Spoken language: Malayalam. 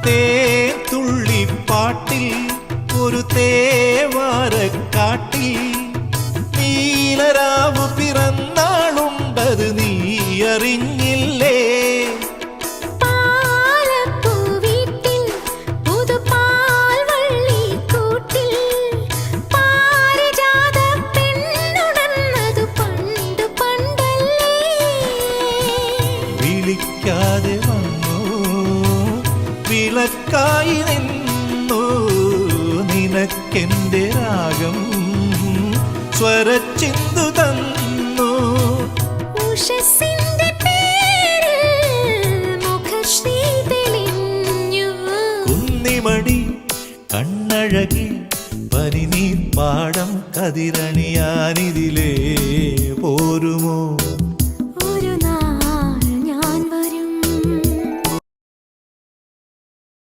തേത്തുള്ളിപ്പാട്ടിൽ ഒരു തേവാരക്കാട്ടിൽ നീലരാവ് പിറന്നാളുണ്ടത് നീ അറിഞ്ഞില്ലേ? വിളിക്കാതെ വന്നു വിളക്കായി നിന്നു നിനക്കെന്റെ രാഗം സ്വരച്ചിന്തു തന്നു. കുന്നിമണി കണ്ണഴകി പനിനീർ പാടം കതിരണിയാനിതിലേ പോരുമോ?